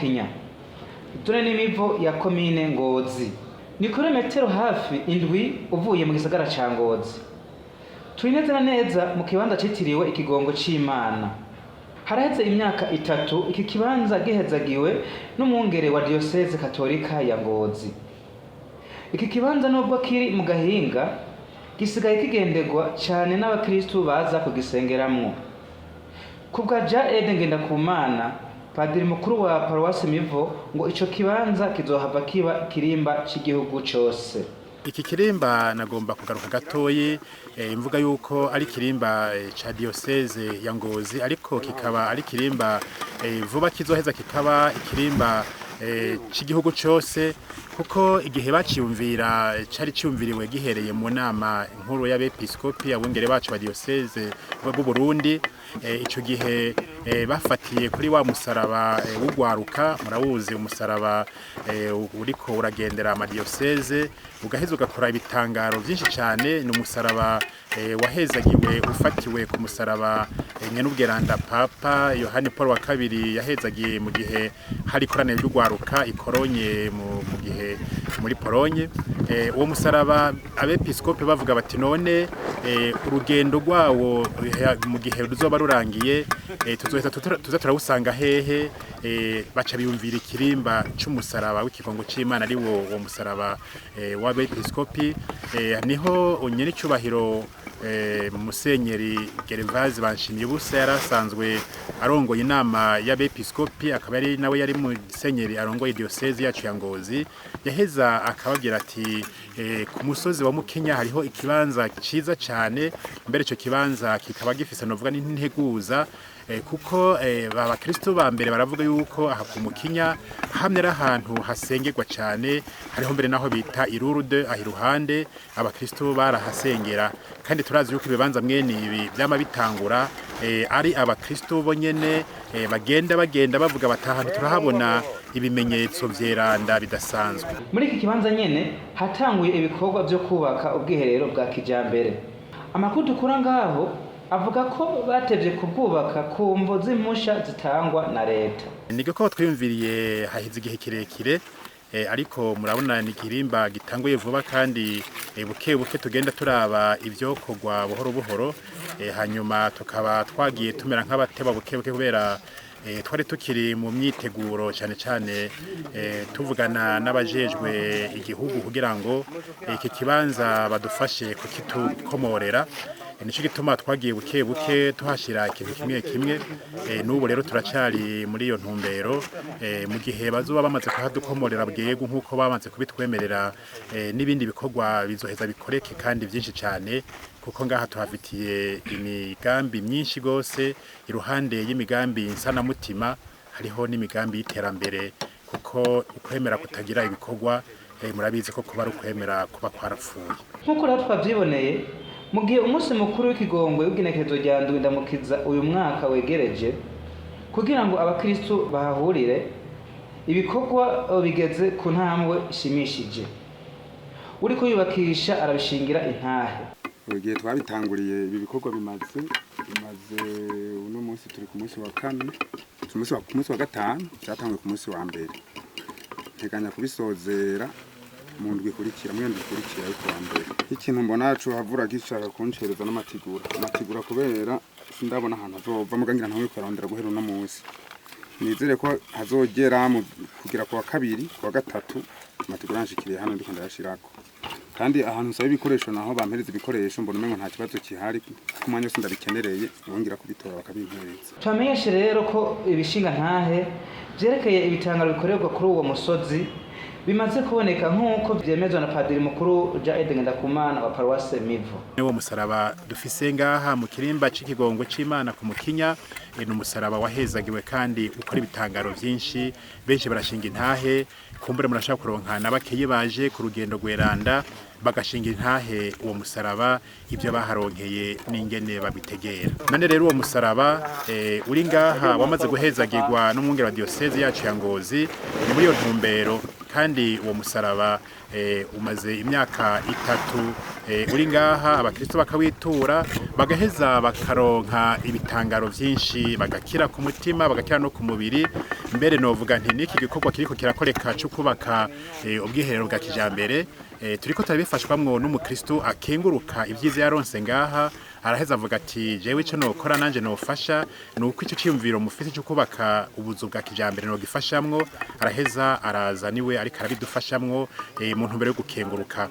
Mukinya. Tune n'imivo ya komine Ngozi. Ni kilometero hafi indwi uvuye mu gisagara ca Ngozi. Turi neza na neza mu kibanza citiriwe ikigongo c'Imana. Haraheze imyaka 3 iki kibanza gihezagiwe n'umwungere wa diocese katolika ya Ngozi. Iki kibanza nubwo kiri mu gahinga gisigaye kigendegwa cyane n'abakristo baza kugisengeramwo. Kubwa ja ngenda kumana padiri mukuru wa paroisse Mivo ngo ico kibanza kizohava kiba kirimba c'igihugu cyose. Iki kirimba nagomba kugaruka gatoyi imvuga yuko ari kirimba ca diocese ya Ngozi, ariko kikaba ari kirimba vuba kizoheza kikaba ikirimba c'igihugu cyose, kuko igihe baciyumvira cari cyumviriwe gihereye mu nama nkuru y'abepiskopi abungere bacu ba diocese b'u Burundi. Ico gihe bafatiye kuri wa musaraba w'ugwaruka, murawuzi umusaraba uriko uragendera ama diocese ugaheza ugakora ibitangaro byinshi cyane. Ni umusaraba wahezagiwe ufatiwe ku musaraba nyen'ubweranda Papa Yohani Paul wa kabiri yahezagiye mu gihe hari koraniro ry'ugwaruka ikoronye mu gihe muri Polonye. Uwo musaraba abepiskopi bavuga bati none urugendo rwawo mu gihe ruzoba rurangiye tuza turawusanga hehe. Baca biyumvira ikirimba c'umusaraba w'ikigongo c'Imana ari wo musaraba w'abepiskopi. Niho nyene cyubahiro Musenyeri Gervaze Banshimye Busa yarasanzwe arongoye inama y'abepiskopi, akaba ari nawe yari musenyeri arongoye diocese yacu ya Ngozi. Yaheza akababwira ati ku musozi wa Mukinya hariho ikibanza ciza cyane, mbere ico kibanza kikaba gifise novuga n'integuza kuko abakristo ba mbere baravuga yuko aha ku Mukinya hamwe ahantu hasengerwa cyane, hariho mbere naho bita irurude ahiruhande abakristo barahasengera. Kandi turazi yuko ibibanza mwene ibi byama bitangura ari abakristo bonyene bagenda bavuga bataha turahabona ibimenyetso vyeranda bidasanzwe. Muri iki kibanza nyene hatanguye ibikorwa byo kubaka ubwiherero bwa kijambere. Amakuru dukura ngaho avuga ko batevye kubwubaka ku mvo z'impusha zitangwa na leta. Niko ko twiyumviriye hahize igihe kirekire, ariko murabona ni kirimba gitanguye vuba kandi buke buke tugenda turaba ivyo kogwa buhoro buhoro. Hanyuma tukaba twagiye tumera nk'abateba buke buke kubera twari tukiri mu myiteguro cyane cyane tuvugana n'abajejwe igihugu kugira ngo iki kibanza badufashe kukitukomorera. Nico gituma twagiye buke buke tuhashira ikintu kimwe kimwe. N'ubu rero turacari muri iyo ntumbero, mu gihe bazoba bamaze kuhadukomorera bwego nkuko bamaze kubitwemerera, n'ibindi bikorwa bizoheza bikoreke kandi byinshi cyane, kuko ngaha tuhafitiye imigambi myinshi gose. Iruhande y'imigambi nsanamutima hariho n'imigambi y'iterambere, kuko ukwemera kutagira ibikorwa murabizi ko kuba ukwemera kuba kwarapfuye. Nkuko rero twavyiboneye mu gihe umunsi mukuru w'ikigongwe w'igenekerezo rya ndwi ndamukiza uyu mwaka wegereje, kugira ngo abakristo bahahurire ibikorwa bigeze ku ntambwe ishimishije. Uri kuyubakisha arabishingira intahe. Igihe twabitanguriye ibi bikorwa bimaze uno munsi turi ku munsi wa kane, ku munsi wa gatanu, cyatanguye ku munsi wa mbere. Nteganya kubisozera mu ndwi ikurikira, mwende ikurikira ariko wa mbere. Ikintu mbona cyo havura gishaka kuncereza n'amatigura kubera sindabona ahantu azova mugangira ntawe kwarondera guhera uno munsi. Nizere ko hazogera mu kugira kwa kabiri kwa gatatu amatigura yanshikiriye hano ndiko ndayashirako. Kandi ahantu usaba ibikoresho naho bampereza ibikoresho mbona umengo nta kibazo kihari, ku mwanya wose ndabikenereye bongera kubitora bakabimpereza. Twamenyeshe rero ko ibishinga ntahe byerekeye ibitangaro bikorerwa kuri uwo musozi bimaze kuboneka nk'uko byemezwa na padiri mukuru ja ngenda kumana wa paroisse Mivo. Uwo musaraba dufise ngaha mu kirimba c'ikigongo c'Imana ku Mukinya, ni umusaraba wahezagiwe kandi ukora ibitangaro byinshi. Benshi barashinga intahe, kumbure murashaka kuronka n'abakeye baje ku rugendo gweranda bagashinga intahe uwo musaraba ibyo baharonkeye n'ingene babitegera. None rero uwo musaraba uri ngaha wamaze guhezagirwa n'umwungere wa diocese yacu ya Ngozi, ni muri iyo ntumbero kandi uwo musaraba umaze imyaka 3 uri ngaha, abakristo bakawitura bagaheza bakaronka ibitangaro byinshi, bagakira ku mutima, bagakira no ku mubiri. Mbere novuga nti niki gikorwa kiriko kirakoreka cyo kubaka ubwiherero bwa kijambere, turiko turabifashwamwo n'umukristo akenguruka ibyiza yaronse ngaha, araheza avuga ati jewe ico nokora nanje nofasha nuko ico cyumviro mufite cyo kubaka ubuzu bwa kijambere no gifashamwo, araheza araza niwe ariko arabidufashamwo mu ntumbero yo gukenguruka.